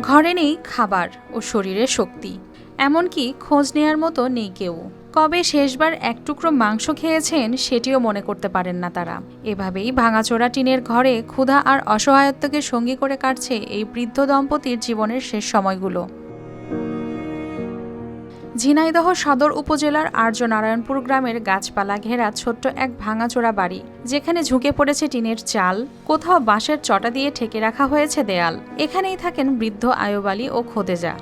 ঘরে নেই খাবার ও শরীরে শক্তি, এমনকি খোঁজ নেয়ার মতো নেই কেউ। কবে শেষবার এক টুকরো মাংস খেয়েছেন সেটিও মনে করতে পারেন না তারা। এভাবেই ভাঙাচোরা টিনের ঘরে ক্ষুধা আর অসহায়ত্বকে সঙ্গী করে কাটছে এই বৃদ্ধ দম্পতির জীবনের শেষ সময়গুলো। ঝিনাইদহ সদর উপজেলার আর্যনারায়ণপুর গ্রামের গাছপালা ঘেরা ছোট্ট এক ভাঙাচোরা বাড়ি, যেখানে ঝুঁকে পড়েছে টিনের চাল, কোথাও বাঁশের চটা দিয়ে ঠেকে রাখা হয়েছে দেয়াল। এখানেই থাকেন বৃদ্ধ আয়ুব আলী ও খোদেজা।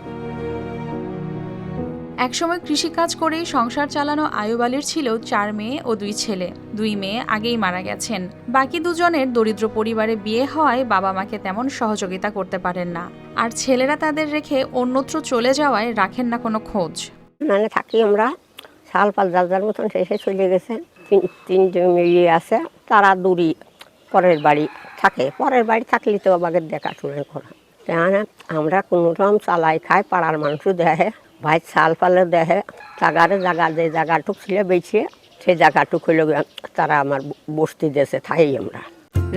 একসময় কৃষিকাজ করেই সংসার চালানো আয়ুব আলীর ছিল 4 মেয়ে ও 2 ছেলে। 2 মেয়ে আগেই মারা গেছেন। বাকি দুজনের দরিদ্র পরিবারে বিয়ে হওয়ায় বাবা মাকে তেমন সহযোগিতা করতে পারেন না, আর ছেলেরা তাদের রেখে অন্যত্র চলে যাওয়ায় রাখেন না কোনো খোঁজ। মানে থাকি আমরা সাল পাল যার মতন শেষে চলে গেছে। তিনজন মেয়ে আছে, তারা দূরই পরের বাড়ি থাকে। পরের বাড়ি থাকলে তো বাগের দেখাশোনা করা। আমরা কোনো রকম চালাই খাই, পাড়ার মানুষ দেখে, ভাই চাল পালে দেখে, যে জায়গাটুক ছিল বেছে সেই জায়গাটুক হইল তারা আমার বস্তি দেশে থাই। আমরা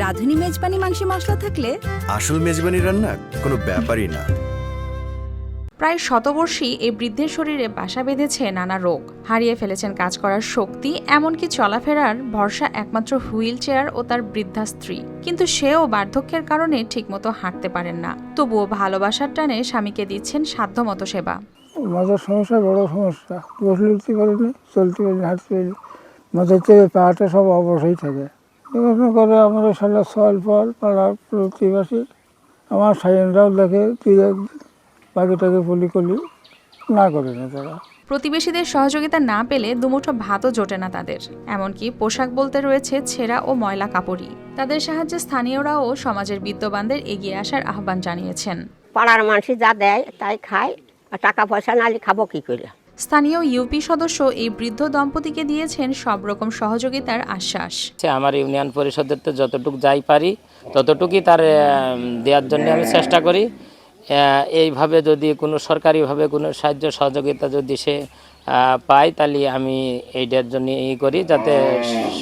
রাঁধুনি মেজবানি মাংস মশলা থাকলে আসল মেজবানি রান্না কোনো ব্যাপারই না। প্রায় শতবর্ষী এই বৃদ্ধের শরীরে বাসা বেঁধেছে নানা রোগ। হারিয়ে ফেলেছেন কাজ করার শক্তি, এমনকি চলাফেরার ভরসা একমাত্র হুইল চেয়ার ও তার বৃদ্ধা স্ত্রী। কিন্তু সেও বার্ধক্যের কারণে ঠিকমতো হাঁটতে পারেন না। তবুও ভালোবাসার টানে স্বামীকে দিচ্ছেন সাধ্যমতো সেবা। মাথার সমস্যা বড় সমস্যা, বসলে উঠতে পারিনি, চলতে পারিনি, হাঁটতে পারিনি, মাথার থেকে পাটা সব অবশ্যই থাকে। দেখাশোনা করে আমাদের সারা সল ফল পাড়ার প্রতিবাসী, আমার সাইনরাও দেখে তুই বাকিটাকে বলি কলি না করে না তারা। প্রতিবেশীদের সহযোগিতা না পেলে দুমুঠো ভাতও জোটে না তাদের। এমনকি পোশাক বলতে রয়েছে ছেঁড়া ও ময়লা কাপড়ই। তাদের সাহায্যে স্থানীয়রাও সমাজের বিত্তবানদের এগিয়ে আসার আহ্বান জানিয়েছেন। পাড়ার মানুষ যা দেয় তাই খায়, আর টাকা পয়সা নালে খাবো কি করে। স্থানীয় ইউপি সদস্য এই বৃদ্ধ দম্পতিকে দিয়েছেন সব রকম সহযোগিতার আশ্বাস। আমার ইউনিয়ন পরিষদের তো যতটুকু যাই পারি ততটুকুই তার দেওয়ার জন্য আমি চেষ্টা করি। এইভাবে যদি কোনো সরকারিভাবে কোনো সাহায্য সহযোগিতা যদি সে পায়, তাহলে আমি এইটার জন্য করি যাতে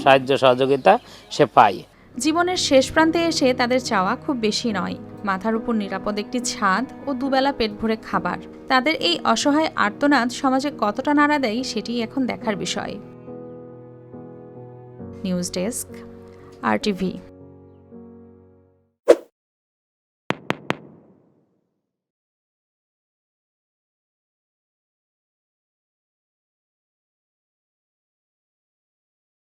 সাহায্য সহযোগিতা সে পায়। জীবনের শেষ প্রান্তে এসে তাদের চাওয়া খুব বেশি নয়, মাথার উপর নিরাপদ একটি ছাদ ও দুবেলা পেট ভরে খাবার। তাদের এই অসহায় আর্তনাদ সমাজে কতটা নাড়া দেয় সেটি এখন দেখার বিষয়। News desk, RTV।